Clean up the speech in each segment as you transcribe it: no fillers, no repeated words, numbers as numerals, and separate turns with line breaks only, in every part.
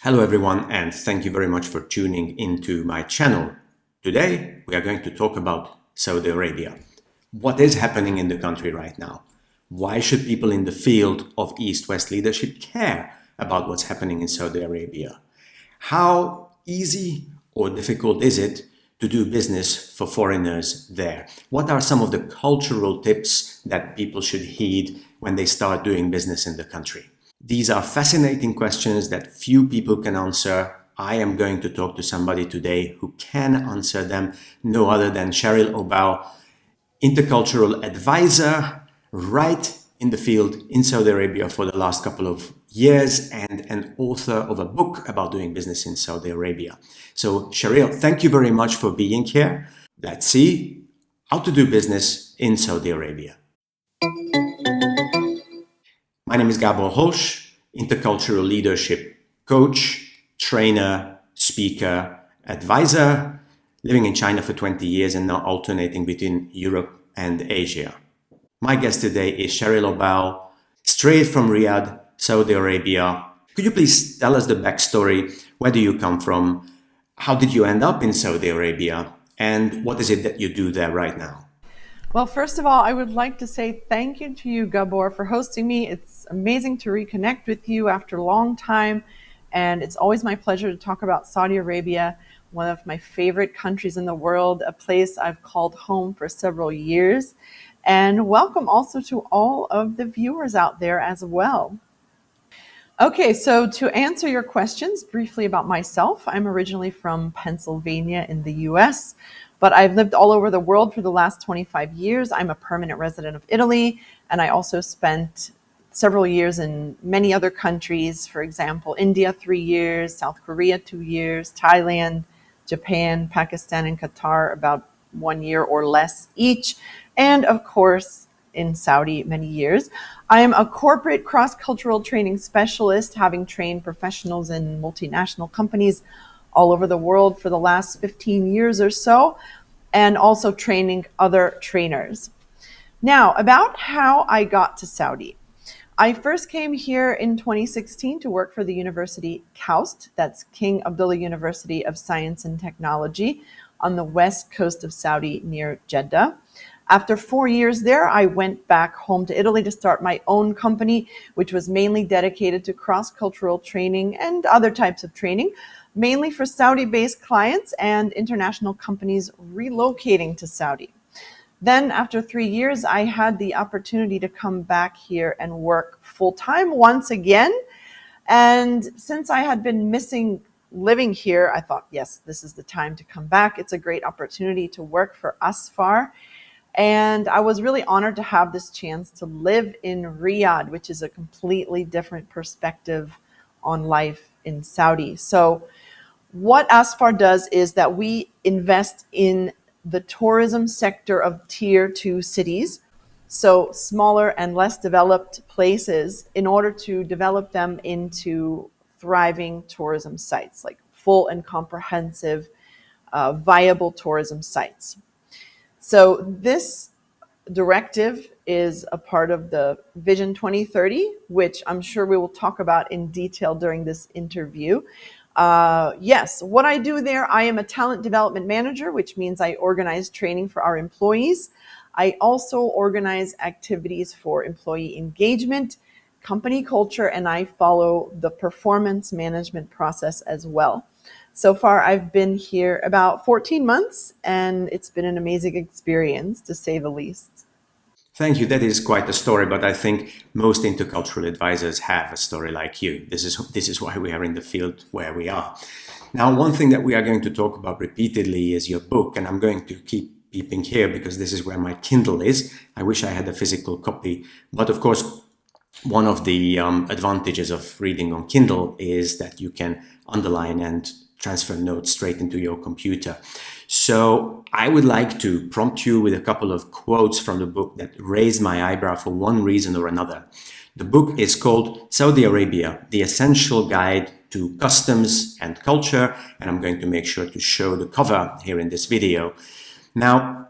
Hello everyone, and thank you very much for tuning into my channel. Today we are going to talk about Saudi Arabia. What is happening in the country right now? Why should people in the field of East-West leadership care about what's happening in Saudi Arabia? How easy or difficult is it to do business for foreigners there? What are some of the cultural tips that people should heed when they start doing business in the country? These are fascinating questions that few people can answer. I am going to talk to somebody today who can answer them, no other than Cheryl Obal, intercultural advisor right in the field in Saudi Arabia for the last couple of years and an author of a book about doing business in Saudi Arabia. So Cheryl, thank you very much for being here. Let's see how to do business in Saudi Arabia. My name is Gabor Holch, intercultural leadership coach, trainer, speaker, advisor, living in China for 20 years and now alternating between Europe and Asia. My guest today is Cheryl Obal, straight from Riyadh, Saudi Arabia. Could you please tell us the backstory? Where do you come from? How did you end up in Saudi Arabia? And what is it that you do there right now?
Well, first of all, I would like to say thank you to you, Gabor, for hosting me. It's amazing to reconnect with you after a long time, and it's always my pleasure to talk about Saudi Arabia, one of my favorite countries in the world, a place I've called home for several years. And welcome also to all of the viewers out there as well. Okay, so to answer your questions briefly about myself, I'm originally from Pennsylvania in the US, but I've lived all over the world for the last 25 years. I'm a permanent resident of Italy, and I also spent several years in many other countries. For example, India 3 years, South Korea 2 years, Thailand, Japan, Pakistan, and Qatar about 1 year or less each, and of course in Saudi many years. I am a corporate cross-cultural training specialist, having trained professionals in multinational companies all over the world for the last 15 years or so, and also training other trainers. Now, about how I got to Saudi. I first came here in 2016 to work for the University KAUST, that's King Abdullah University of Science and Technology, on the west coast of Saudi near Jeddah. After 4 years there, I went back home to Italy to start my own company, which was mainly dedicated to cross-cultural training and other types of training, mainly for Saudi-based clients and international companies relocating to Saudi. Then after 3 years, I had the opportunity to come back here and work full-time once again. And since I had been missing living here, I thought, yes, this is the time to come back. It's a great opportunity to work for Asfar. And I was really honored to have this chance to live in Riyadh, which is a completely different perspective on life in Saudi. So what Asfar does is that we invest in the tourism sector of tier 2 cities, so smaller and less developed places, in order to develop them into thriving tourism sites, like full and comprehensive, viable tourism sites. So this directive is a part of the Vision 2030, which I'm sure we will talk about in detail during this interview. Yes, what I do there, I am a talent development manager, which means I organize training for our employees. I also organize activities for employee engagement, company culture, and I follow the performance management process as well. So far, I've been here about 14 months, and it's been an amazing experience, to say the least.
Thank you. That is quite a story, but I think most intercultural advisors have a story like you. This is why we are in the field where we are. Now, one thing that we are going to talk about repeatedly is your book, and I'm going to keep peeping here because this is where my Kindle is. I wish I had a physical copy, but of course, one of the advantages of reading on Kindle is that you can underline and transfer notes straight into your computer. So I would like to prompt you with a couple of quotes from the book that raise my eyebrow for one reason or another. The book is called Saudi Arabia, The Essential Guide to Customs and Culture, and I'm going to make sure to show the cover here in this video. Now,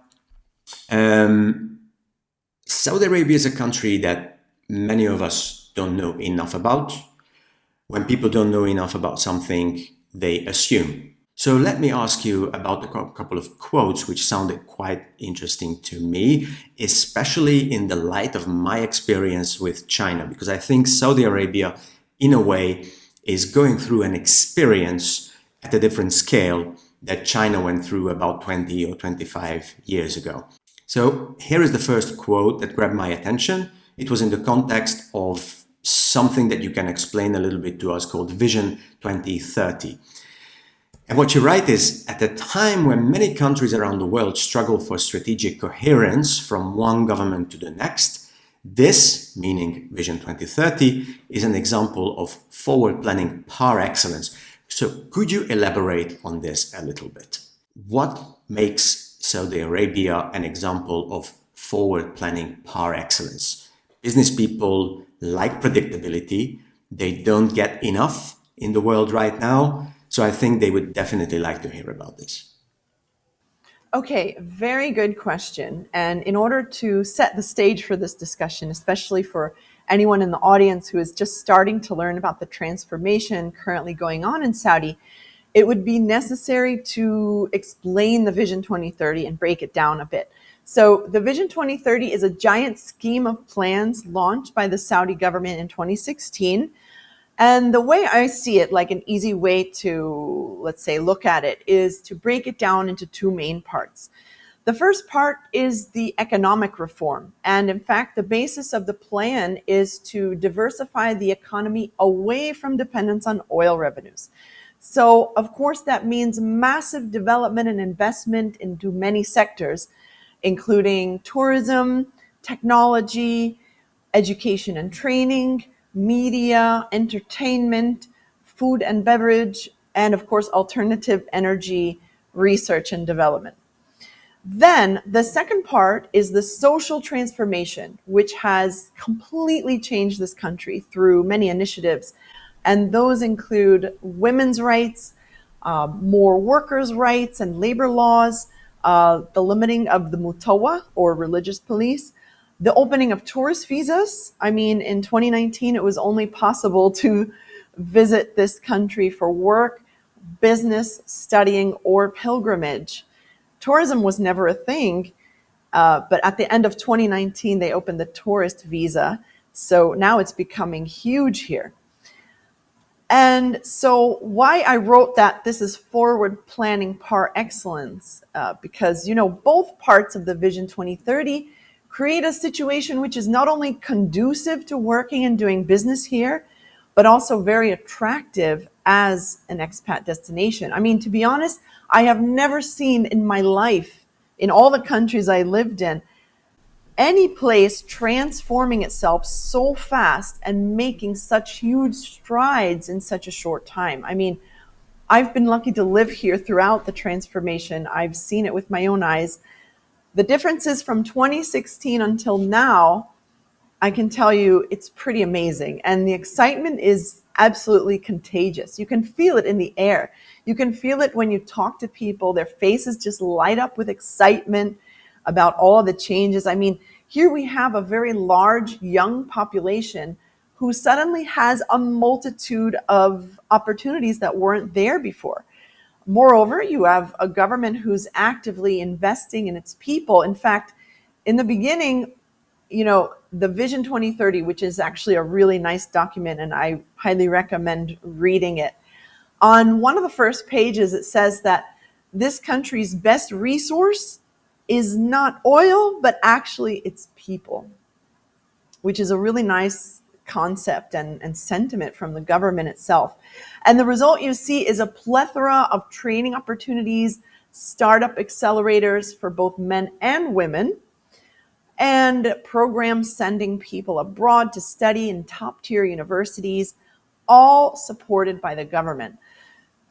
Saudi Arabia is a country that many of us don't know enough about. When people don't know enough about something, they assume. So let me ask you about a couple of quotes which sounded quite interesting to me, especially in the light of my experience with China, because I think Saudi Arabia, in a way, is going through an experience at a different scale that China went through about 20 or 25 years ago. So here is the first quote that grabbed my attention. It was in the context of something that you can explain a little bit to us called Vision 2030. And what you write is, at a time when many countries around the world struggle for strategic coherence from one government to the next, this, meaning Vision 2030, is an example of forward planning par excellence. So could you elaborate on this a little bit? What makes Saudi Arabia an example of forward planning par excellence? Business people like predictability. They don't get enough in the world right now. So I think they would definitely like to hear about this.
Okay, very good question. And in order to set the stage for this discussion, especially for anyone in the audience who is just starting to learn about the transformation currently going on in Saudi, it would be necessary to explain the Vision 2030 and break it down a bit. So the Vision 2030 is a giant scheme of plans launched by the Saudi government in 2016. And the way I see it, like an easy way to, let's say, look at it, is to break it down into two main parts. The first part is the economic reform. And in fact, the basis of the plan is to diversify the economy away from dependence on oil revenues. So, of course, that means massive development and investment into many sectors, including tourism, technology, education and training, media, entertainment, food and beverage, and of course, alternative energy research and development. Then the second part is the social transformation, which has completely changed this country through many initiatives. And those include women's rights, more workers' rights and labor laws, the limiting of the mutawa or religious police, the opening of tourist visas. I mean, in 2019, it was only possible to visit this country for work, business, studying, or pilgrimage. Tourism was never a thing, but at the end of 2019, they opened the tourist visa. So now it's becoming huge here. And so why I wrote that this is forward planning par excellence, because, both parts of the Vision 2030 create a situation which is not only conducive to working and doing business here, but also very attractive as an expat destination. I mean, to be honest, I have never seen in my life, in all the countries I lived in, any place transforming itself so fast and making such huge strides in such a short time. I mean, I've been lucky to live here throughout the transformation. I've seen it with my own eyes. The differences from 2016 until now, I can tell you it's pretty amazing. And the excitement is absolutely contagious. You can feel it in the air. You can feel it when you talk to people. Their faces just light up with excitement about all of the changes. I mean, here we have a very large young population who suddenly has a multitude of opportunities that weren't there before. Moreover, you have a government who's actively investing in its people. In fact, in the beginning, the Vision 2030, which is actually a really nice document, and I highly recommend reading it. On one of the first pages, it says that this country's best resource is not oil, but actually it's people, which is a really nice concept and sentiment from the government itself. And the result you see is a plethora of training opportunities, startup accelerators for both men and women, and programs sending people abroad to study in top-tier universities, all supported by the government.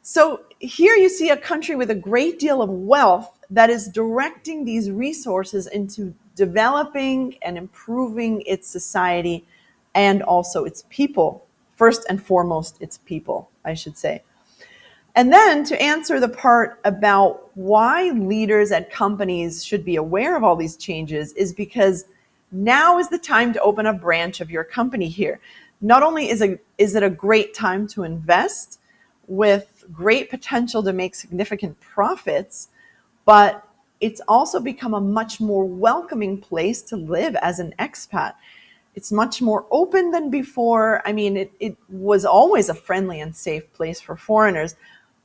So here you see a country with a great deal of wealth that is directing these resources into developing and improving its society and also its people. First and foremost, its people, I should say. And then to answer the part about why leaders at companies should be aware of all these changes is because now is the time to open a branch of your company here. not only is it a great time to invest with great potential to make significant profits, but it's also become a much more welcoming place to live as an expat. It's much more open than before. I mean, it was always a friendly and safe place for foreigners,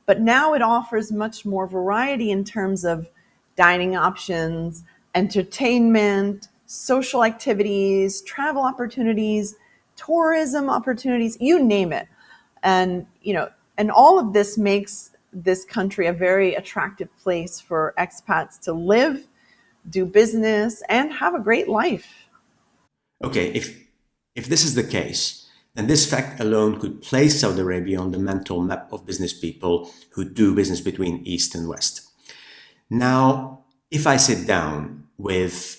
but now it offers much more variety in terms of dining options, entertainment, social activities, travel opportunities, tourism opportunities, you name it. And, and all of this makes this country a very attractive place for expats to live, do business, and have a great life.
Okay, if this is the case, then this fact alone could place Saudi Arabia on the mental map of business people who do business between East and West. Now, if I sit down with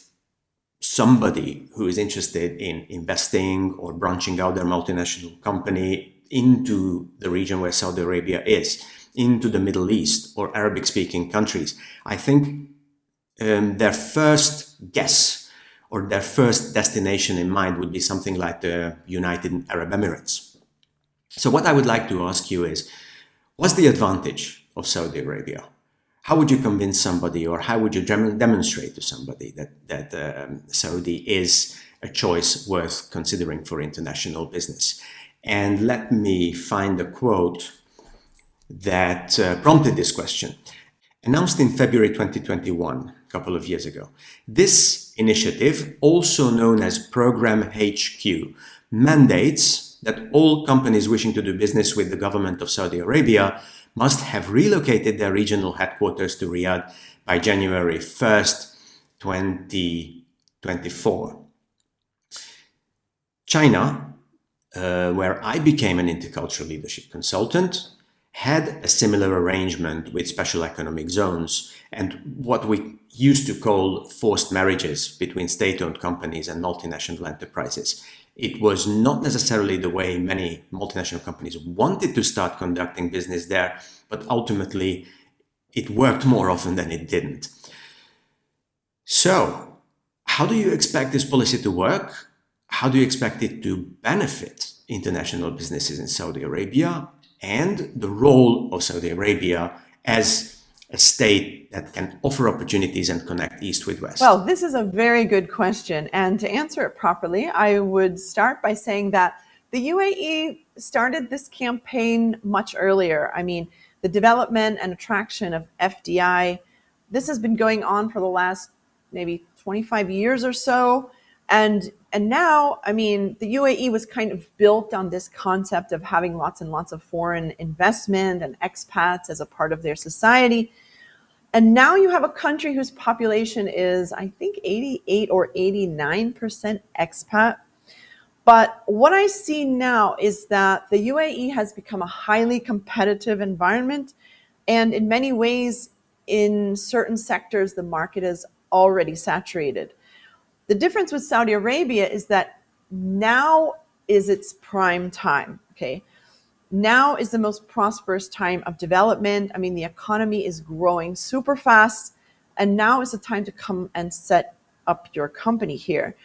somebody who is interested in investing or branching out their multinational company into the region where Saudi Arabia is, into the Middle East or Arabic-speaking countries, I think their first guess or their first destination in mind would be something like the United Arab Emirates. So what I would like to ask you is, what's the advantage of Saudi Arabia? How would you convince somebody, or how would you demonstrate to somebody that Saudi is a choice worth considering for international business? And let me find a quote that prompted this question. Announced in February 2021, a couple of years ago, this initiative, also known as Program HQ, mandates that all companies wishing to do business with the government of Saudi Arabia must have relocated their regional headquarters to Riyadh by January 1st, 2024. China, where I became an intercultural leadership consultant, had a similar arrangement with special economic zones and what we used to call forced marriages between state-owned companies and multinational enterprises. It was not necessarily the way many multinational companies wanted to start conducting business there, but ultimately it worked more often than it didn't. So, how do you expect this policy to work? How do you expect it to benefit international businesses in Saudi Arabia and the role of Saudi Arabia as a state that can offer opportunities and connect East with West?
Well, this is a very good question. And to answer it properly, I would start by saying that the UAE started this campaign much earlier. I mean, the development and attraction of FDI, this has been going on for the last maybe 25 years or so. And now, I mean, the UAE was kind of built on this concept of having lots and lots of foreign investment and expats as a part of their society. And now you have a country whose population is, I think, 88 or 89% expat. But what I see now is that the UAE has become a highly competitive environment. And in many ways, in certain sectors, the market is already saturated. The difference with Saudi Arabia is that now is its prime time, okay? Now is the most prosperous time of development. I mean, the economy is growing super fast, and now is the time to come and set up your company here,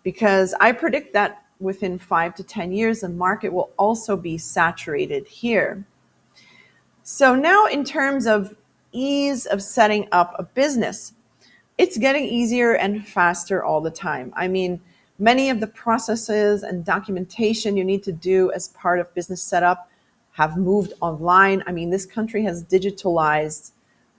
because I predict that within 5 to 10 years, the market will also be saturated here. So now in terms of ease of setting up a business, it's getting easier and faster all the time. I mean, many of the processes and documentation you need to do as part of business setup have moved online. I mean, this country has digitalized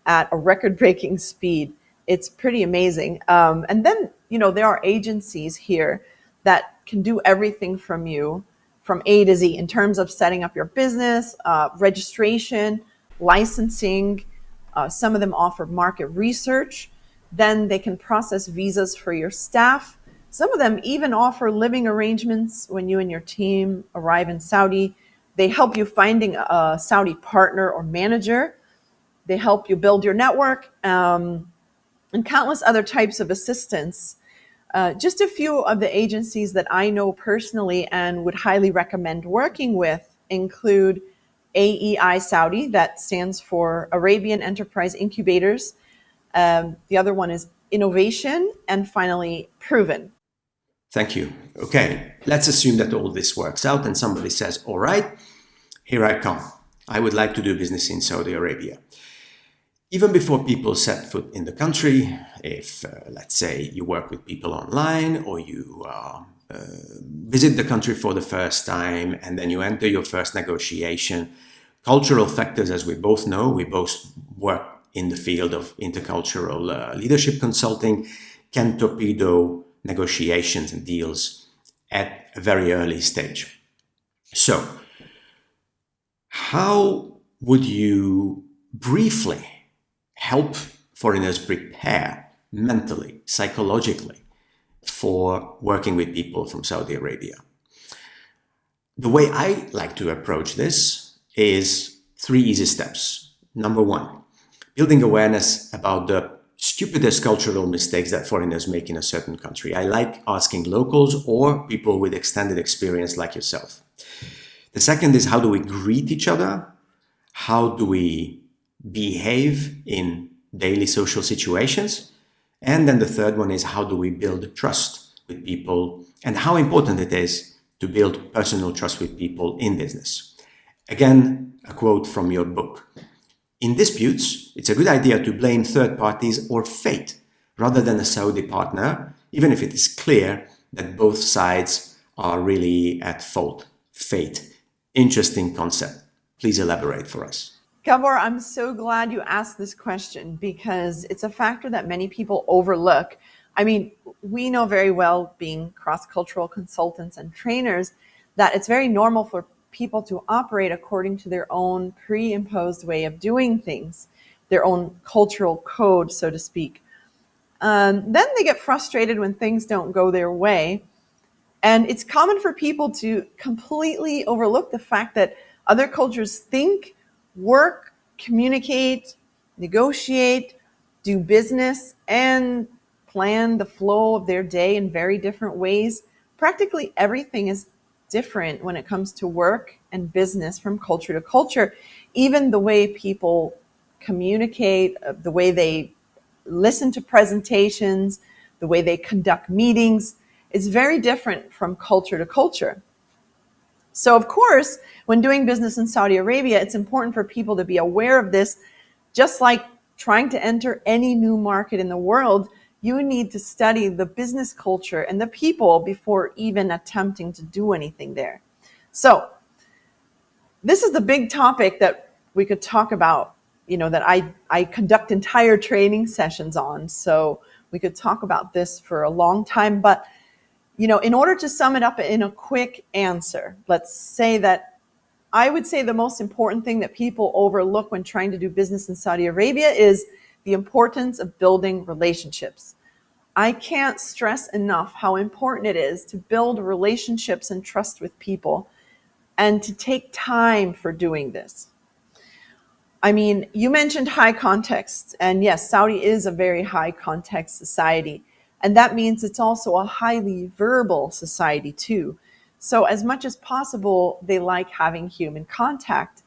at a record-breaking speed. It's pretty amazing. And then, there are agencies here that can do everything from you, from A to Z, in terms of setting up your business, registration, licensing. Some of them offer market research. Then they can process visas for your staff. Some of them even offer living arrangements when you and your team arrive in Saudi. They help you finding a Saudi partner or manager. They help you build your network, and countless other types of assistance. Just a few of the agencies that I know personally and would highly recommend working with include AEI Saudi, that stands for Arabian Enterprise Incubators. The other one is Innovation, and finally Proven.
Thank you. Okay, let's assume that all this works out and somebody says, all right, here I come. I would like to do business in Saudi Arabia. Even before people set foot in the country, if let's say you work with people online or you visit the country for the first time and then you enter your first negotiation, cultural factors, as we both know, we both work in the field of intercultural leadership consulting, can torpedo negotiations and deals at a very early stage. So, how would you briefly help foreigners prepare mentally, psychologically for working with people from Saudi Arabia? The way I like to approach this is 3 easy steps. Number 1, building awareness about the stupidest cultural mistakes that foreigners make in a certain country. I like asking locals or people with extended experience like yourself. The second is, how do we greet each other? How do we behave in daily social situations? And then the third one is, how do we build trust with people and how important it is to build personal trust with people in business. Again, a quote from your book. In disputes, it's a good idea to blame third parties or fate rather than a Saudi partner, even if it is clear that both sides are really at fault. Fate. Interesting concept. Please elaborate for us.
Gabor, I'm so glad you asked this question because it's a factor that many people overlook. I mean, we know very well, being cross-cultural consultants and trainers, that it's very normal for people to operate according to their own pre-imposed way of doing things, their own cultural code, so to speak. Then they get frustrated when things don't go their way. And it's common for people to completely overlook the fact that other cultures think, work, communicate, negotiate, do business, and plan the flow of their day in very different ways. Practically everything is different when it comes to work and business from culture to culture. Even the way people communicate, the way they listen to presentations, the way they conduct meetings is very different from culture to culture. So, of course, when doing business in Saudi Arabia, it's important for people to be aware of this. Just like trying to enter any new market in the world, you need to study the business culture and the people before even attempting to do anything there. So, this is the big topic that we could talk about, that I conduct entire training sessions on. So, we could talk about this for a long time, but in order to sum it up in a quick answer, let's say that I would say the most important thing that people overlook when trying to do business in Saudi Arabia is the importance of building relationships. I can't stress enough how important it is to build relationships and trust with people and to take time for doing this. I mean, you mentioned high context, and yes, Saudi is a very high context society. And that means it's also a highly verbal society too. So as much as possible, they like having human contact,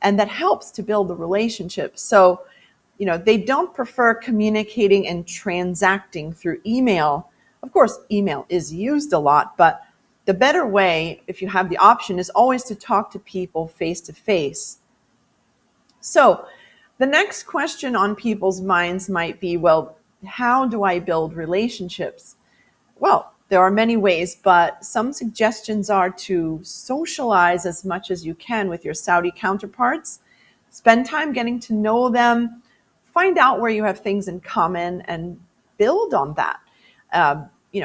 and that helps to build the relationship. So, they don't prefer communicating and transacting through email. Of course, email is used a lot, but the better way, if you have the option, is always to talk to people face to face. So the next question on people's minds might be, well, how do I build relationships? Well, there are many ways, but some suggestions are to socialize as much as you can with your Saudi counterparts, spend time getting to know them, find out where you have things in common and build on that.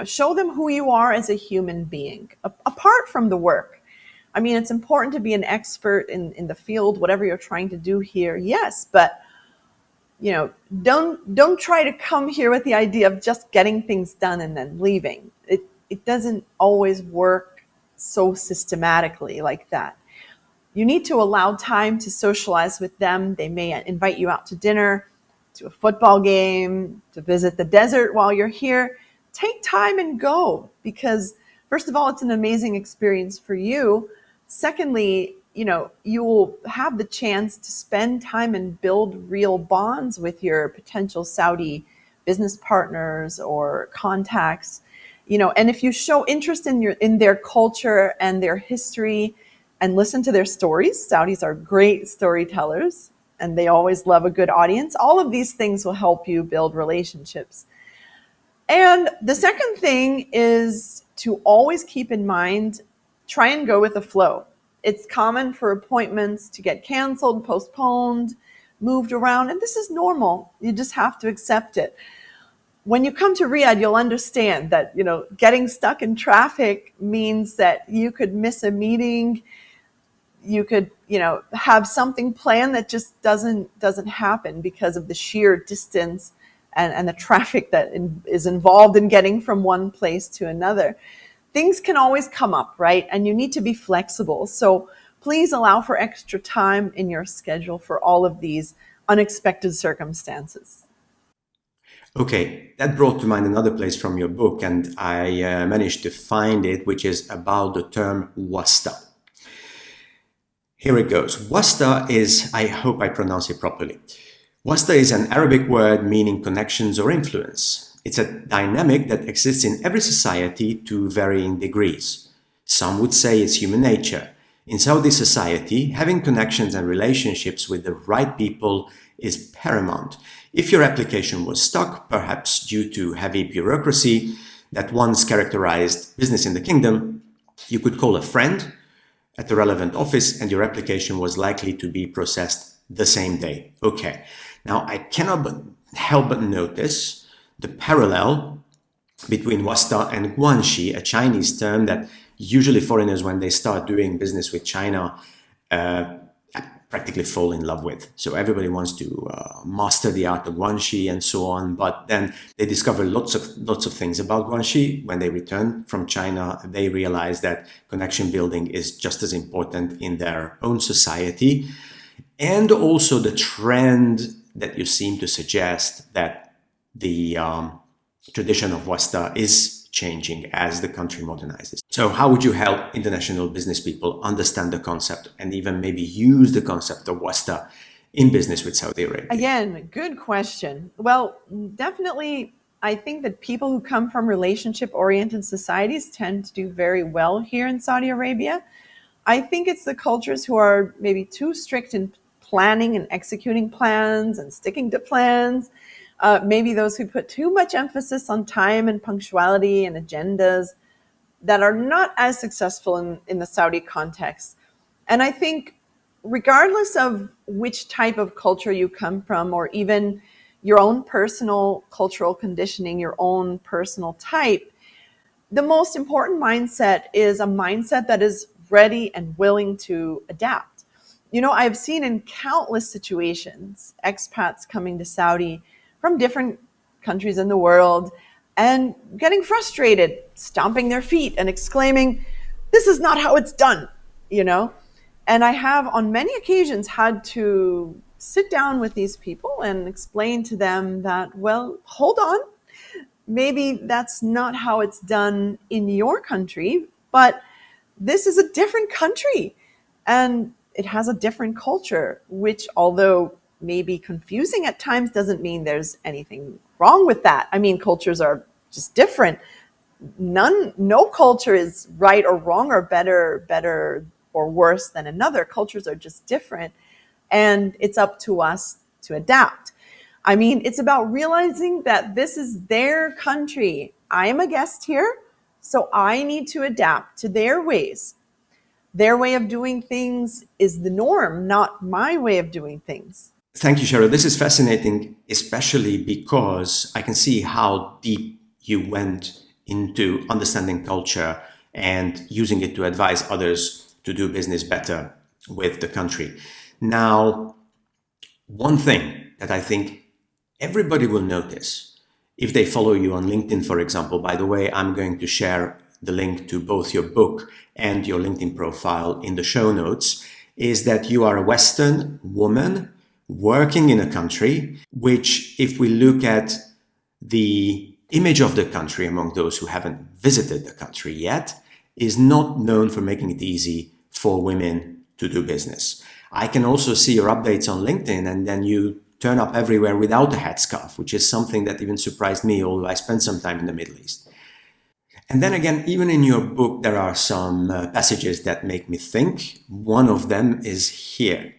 Show them who you are as a human being, apart from the work. I mean, it's important to be an expert in the field, whatever you're trying to do here, yes, but don't try to come here with the idea of just getting things done and then leaving. It doesn't always work so systematically like that. You need to allow time to socialize with them. They may invite you out to dinner, to a football game, to visit the desert while you're here. Take time and go, because first of all, it's an amazing experience for you. Secondly, you will have the chance to spend time and build real bonds with your potential Saudi business partners or contacts. And if you show interest in their culture and their history and listen to their stories, Saudis are great storytellers and they always love a good audience. All of these things will help you build relationships. And the second thing is to always keep in mind, try and go with the flow. It's common for appointments to get canceled, postponed, moved around, and this is normal. You just have to accept it. When you come to Riyadh, you'll understand that, getting stuck in traffic means that you could miss a meeting. You could, have something planned that just doesn't happen because of the sheer distance and the traffic that is involved in getting from one place to another. Things can always come up, right? And you need to be flexible. So please allow for extra time in your schedule for all of these unexpected circumstances.
Okay, that brought to mind another place from your book, and I managed to find it, which is about the term Wasta. Here it goes. Wasta is, I hope I pronounce it properly. Wasta is an Arabic word meaning connections or influence. It's a dynamic that exists in every society to varying degrees. Some would say it's human nature. In Saudi society, having connections and relationships with the right people is paramount. If your application was stuck, perhaps due to heavy bureaucracy that once characterized business in the kingdom, you could call a friend at the relevant office and your application was likely to be processed the same day. Okay, now I cannot help but notice the parallel between Wasta and Guanxi, a Chinese term that usually foreigners, when they start doing business with China, practically fall in love with. So everybody wants to master the art of Guanxi and so on, but then they discover lots of things about Guanxi. When they return from China, they realize that connection building is just as important in their own society. And also the trend that you seem to suggest that the tradition of Wasta is changing as the country modernizes. So how would you help international business people understand the concept and even maybe use the concept of Wasta in business with Saudi Arabia?
Again, good question. Well, definitely, I think that people who come from relationship-oriented societies tend to do very well here in Saudi Arabia. I think it's the cultures who are maybe too strict in planning and executing plans and sticking to plans. Maybe those who put too much emphasis on time and punctuality and agendas that are not as successful in the Saudi context. And I think regardless of which type of culture you come from, or even your own personal cultural conditioning, your own personal type, the most important mindset is a mindset that is ready and willing to adapt. I've seen in countless situations, expats coming to Saudi from different countries in the world and getting frustrated, stomping their feet and exclaiming, "This is not how it's done," And I have on many occasions had to sit down with these people and explain to them that, well, hold on, maybe that's not how it's done in your country, but this is a different country and it has a different culture, which, although maybe confusing at times, doesn't mean there's anything wrong with that. I mean, cultures are just different. No culture is right or wrong or better or worse than another. Cultures are just different, and it's up to us to adapt. I mean, it's about realizing that this is their country. I am a guest here, so I need to adapt to their ways. Their way of doing things is the norm, not my way of doing things.
Thank you, Cheryl. This is fascinating, especially because I can see how deep you went into understanding culture and using it to advise others to do business better with the country. Now, one thing that I think everybody will notice if they follow you on LinkedIn, for example, by the way, I'm going to share the link to both your book and your LinkedIn profile in the show notes, is that you are a Western woman working in a country which, if we look at the image of the country among those who haven't visited the country yet, is not known for making it easy for women to do business. I can also see your updates on LinkedIn, and then you turn up everywhere without a headscarf, which is something that even surprised me, although I spent some time in the Middle East. And then again, even in your book, there are some passages that make me think. One of them is here.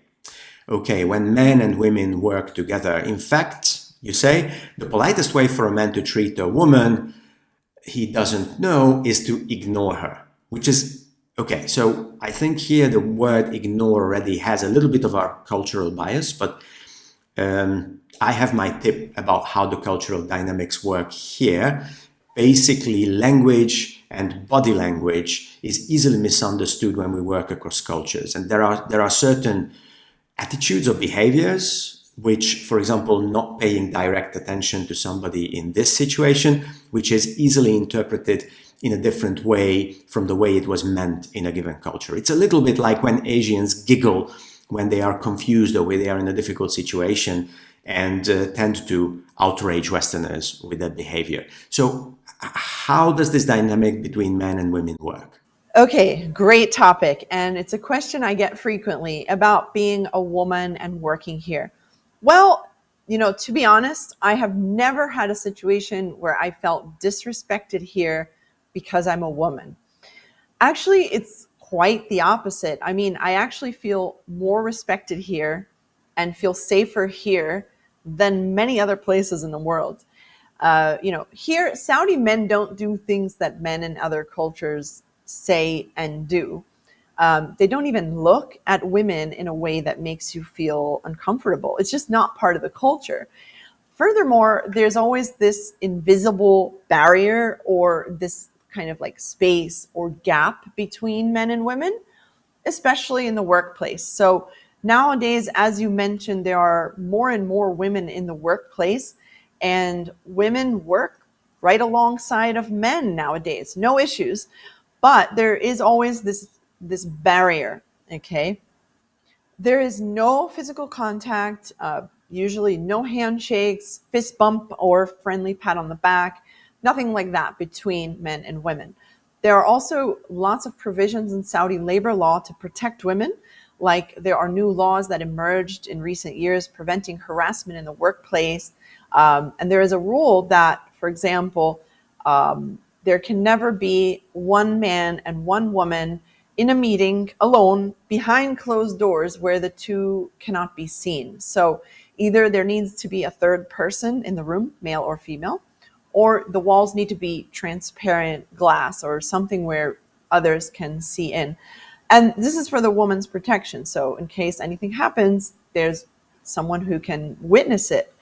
Okay, when men and women work together, in fact, you say the politest way for a man to treat a woman he doesn't know is to ignore her, which is okay. So I think here the word ignore already has a little bit of our cultural bias, but I have my tip about how the cultural dynamics work here. Basically, language and body language is easily misunderstood when we work across cultures, and there are certain attitudes or behaviors which, for example, not paying direct attention to somebody in this situation, which is easily interpreted in a different way from the way it was meant in a given culture. It's a little bit like when Asians giggle when they are confused or when they are in a difficult situation and tend to outrage Westerners with their behavior. So how does this dynamic between men and women work?
Okay, great topic. And it's a question I get frequently about being a woman and working here. Well, to be honest, I have never had a situation where I felt disrespected here because I'm a woman. Actually, it's quite the opposite. I mean, I actually feel more respected here and feel safer here than many other places in the world. Here, Saudi men don't do things that men in other cultures say and do. They don't even look at women in a way that makes you feel uncomfortable. It's just not part of the culture. Furthermore, there's always this invisible barrier or this kind of like space or gap between men and women, especially in the workplace. So nowadays, as you mentioned, there are more and more women in the workplace, and women work right alongside of men nowadays. No issues. But there is always this barrier, okay? There is no physical contact, usually no handshakes, fist bump, or friendly pat on the back, nothing like that between men and women. There are also lots of provisions in Saudi labor law to protect women, like there are new laws that emerged in recent years preventing harassment in the workplace. And there is a rule that, for example, there can never be one man and one woman in a meeting alone behind closed doors where the two cannot be seen. So either there needs to be a third person in the room, male or female, or the walls need to be transparent glass or something where others can see in. And this is for the woman's protection. So in case anything happens, there's someone who can witness it.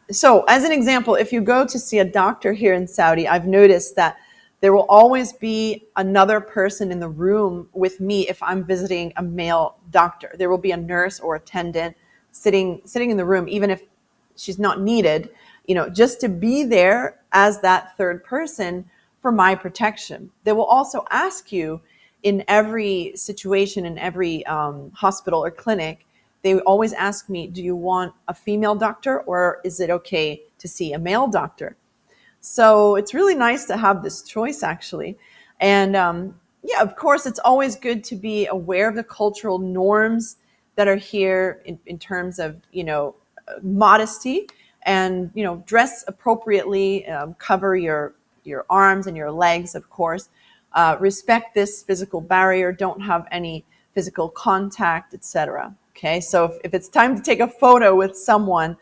So as an example, if you go to see a doctor here in Saudi, I've noticed that there will always be another person in the room with me if I'm visiting a male doctor. There will be a nurse or attendant sitting in the room, even if she's not needed, just to be there as that third person for my protection. They will also ask you in every situation, in every hospital or clinic, they always ask me, do you want a female doctor or is it okay to see a male doctor? So it's really nice to have this choice, actually. And yeah, of course, it's always good to be aware of the cultural norms that are here in terms of, modesty and, dress appropriately, cover your arms and your legs, of course. Respect this physical barrier, don't have any physical contact, etc. Okay, so if it's time to take a photo with someone,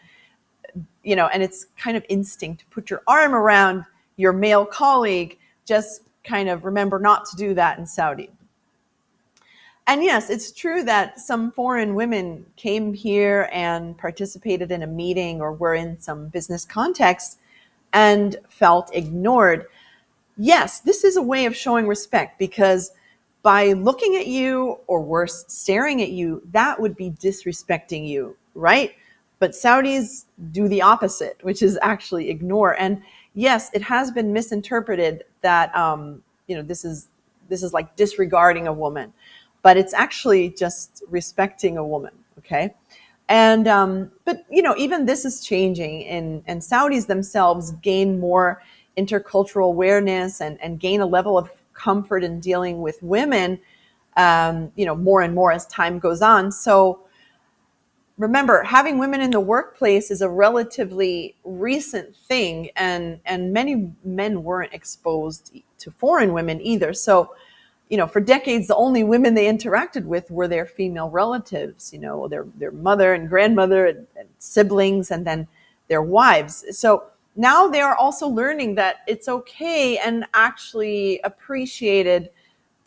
and it's kind of instinct to put your arm around your male colleague, just kind of remember not to do that in Saudi. And yes, it's true that some foreign women came here and participated in a meeting or were in some business context and felt ignored. Yes, this is a way of showing respect because by looking at you, or worse, staring at you, that would be disrespecting you, right? But Saudis do the opposite, which is actually ignore. And yes, it has been misinterpreted that this is like disregarding a woman, but it's actually just respecting a woman. Okay, and but even this is changing, and Saudis themselves gain more intercultural awareness and gain a level of comfort in dealing with women, more and more as time goes on. So remember, having women in the workplace is a relatively recent thing, and many men weren't exposed to foreign women either. So, for decades, the only women they interacted with were their female relatives, their mother and grandmother and siblings, and then their wives. So now they are also learning that it's okay and actually appreciated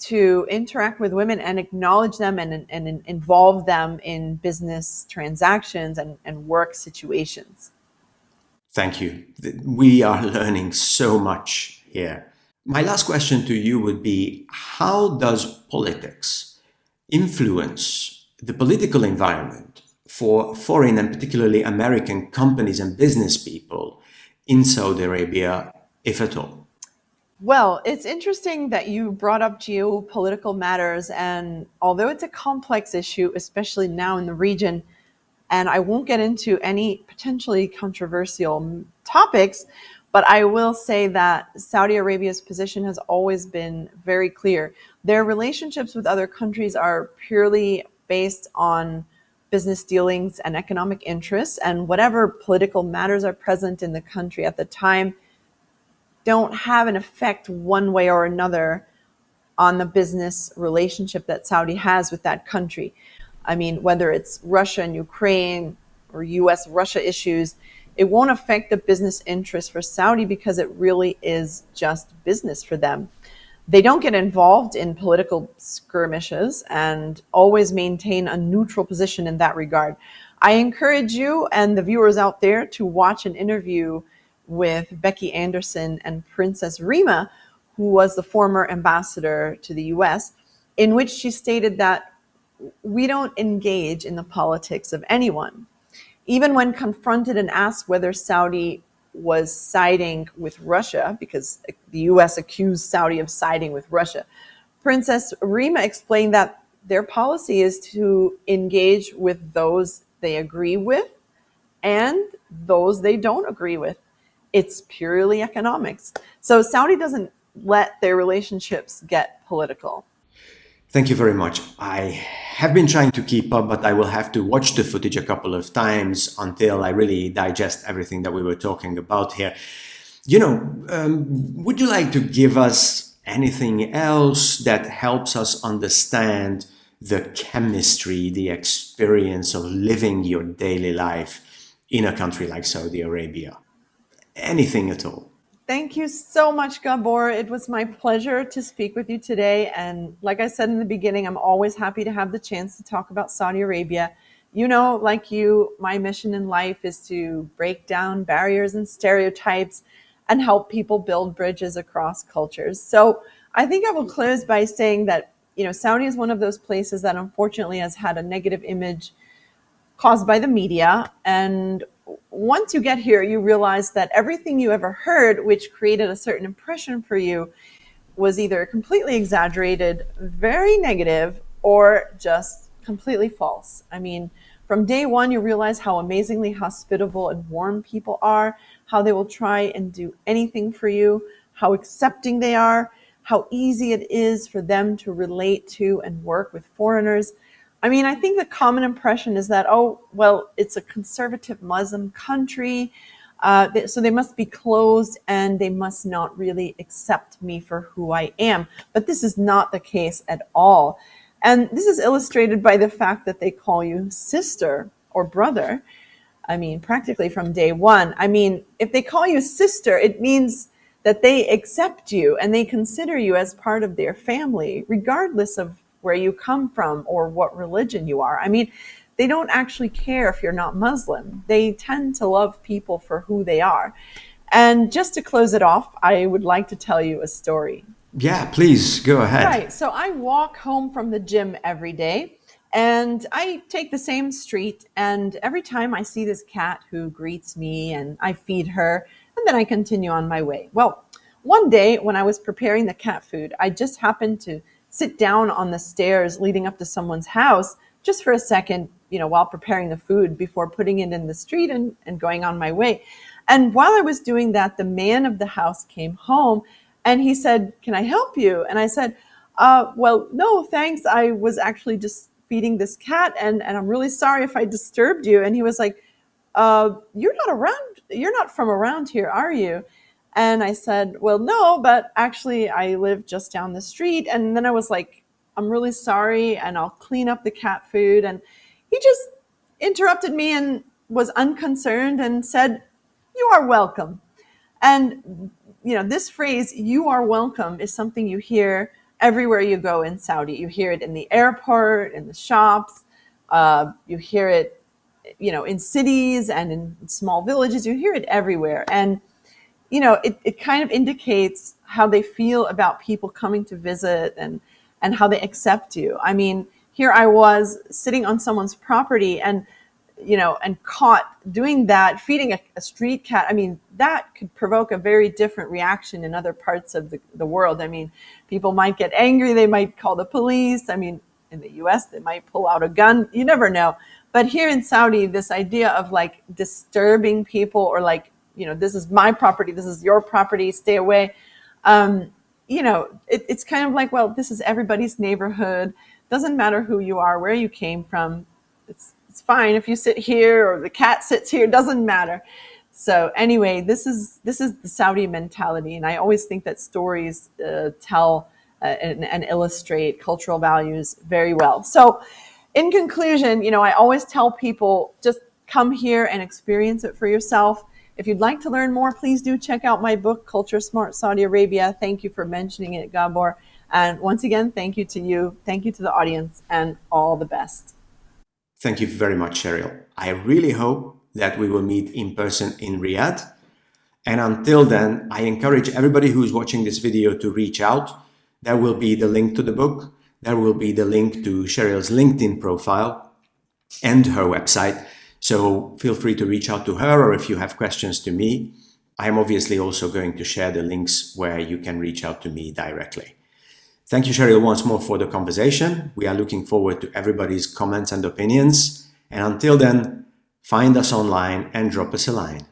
to interact with women and acknowledge them and involve them in business transactions and work situations.
Thank you. We are learning so much here. My last question to you would be, how does politics influence the political environment for foreign and particularly American companies and business people in Saudi Arabia, if at all?
Well, it's interesting that you brought up geopolitical matters. And although it's a complex issue, especially now in the region, and I won't get into any potentially controversial topics, but I will say that Saudi Arabia's position has always been very clear. Their relationships with other countries are purely based on business dealings and economic interests, and whatever political matters are present in the country at the time don't have an effect one way or another on the business relationship that Saudi has with that country. I mean, whether it's Russia and Ukraine or US Russia issues, it won't affect the business interest for Saudi because it really is just business for them. They don't get involved in political skirmishes and always maintain a neutral position in that regard. I encourage you and the viewers out there to watch an interview with Becky Anderson and Princess Rima, who was the former ambassador to the US, in which she stated that we don't engage in the politics of anyone. Even when confronted and asked whether Saudi was siding with Russia, because the US accused Saudi of siding with Russia, Princess Rima explained that their policy is to engage with those they agree with and those they don't agree with. It's purely economics. So Saudi doesn't let their relationships get political.
Thank you very much. I have been trying to keep up, but I will have to watch the footage a couple of times until I really digest everything that we were talking about here. Would you like to give us anything else that helps us understand the chemistry, the experience of living your daily life in a country like Saudi Arabia? Anything at all?
Thank you so much, Gabor. It was my pleasure to speak with you today. And like I said in the beginning, I'm always happy to have the chance to talk about Saudi Arabia. Like you, my mission in life is to break down barriers and stereotypes and help people build bridges across cultures. So I think I will close by saying that, Saudi is one of those places that unfortunately has had a negative image caused by the media. And once you get here, you realize that everything you ever heard, which created a certain impression for you, was either completely exaggerated, very negative, or just completely false. I mean, from day one, you realize how amazingly hospitable and warm people are, how they will try and do anything for you, how accepting they are, how easy it is for them to relate to and work with foreigners. I mean, I think the common impression is that, oh, well, it's a conservative Muslim country, so they must be closed and they must not really accept me for who I am. But this is not the case at all. And this is illustrated by the fact that they call you sister or brother. I mean, practically from day one. I mean, if they call you sister, it means that they accept you and they consider you as part of their family, regardless of where you come from or what religion you are. I mean, they don't actually care if you're not Muslim. They tend to love people for who they are. And just to close it off, I would like to tell you a story.
Yeah, please go ahead.
Right. So I walk home from the gym every day and I take the same street. And every time I see this cat who greets me and I feed her and then I continue on my way. Well, one day when I was preparing the cat food, I just happened to sit down on the stairs leading up to someone's house just for a second, while preparing the food before putting it in the street and going on my way. And while I was doing that, the man of the house came home and he said, "Can I help you?" And I said, well, no, thanks. I was actually just feeding this cat, and I'm really sorry if I disturbed you. And he was like, you're not from around here, are you? And I said, well, no, but actually I live just down the street. And then I was like, I'm really sorry, and I'll clean up the cat food. And he just interrupted me and was unconcerned and said, you are welcome. And, this phrase, you are welcome, is something you hear everywhere you go in Saudi. You hear it in the airport, in the shops. You hear it, in cities and in small villages. You hear it everywhere. And, it kind of indicates how they feel about people coming to visit and how they accept you. I mean, here I was sitting on someone's property and caught doing that, feeding a street cat. I mean, that could provoke a very different reaction in other parts of the world. I mean, people might get angry. They might call the police. I mean, in the US, they might pull out a gun. You never know. But here in Saudi, this idea of like disturbing people, or like, this is my property, this is your property, stay away. It's kind of like, well, this is everybody's neighborhood. Doesn't matter who you are, where you came from. It's fine if you sit here or the cat sits here, doesn't matter. So anyway, this is the Saudi mentality. And I always think that stories tell and illustrate cultural values very well. So in conclusion, I always tell people, just come here and experience it for yourself. If you'd like to learn more, please do check out my book, Culture Smart Saudi Arabia. Thank you for mentioning it, Gabor. And once again, thank you to you. Thank you to the audience, and all the best.
Thank you very much, Cheryl. I really hope that we will meet in person in Riyadh. And until then, I encourage everybody who's watching this video to reach out. There will be the link to the book. There will be the link to Cheryl's LinkedIn profile and her website. So feel free to reach out to her, or if you have questions to me. I am obviously also going to share the links where you can reach out to me directly. Thank you, Cheryl, once more for the conversation. We are looking forward to everybody's comments and opinions. And until then, find us online and drop us a line.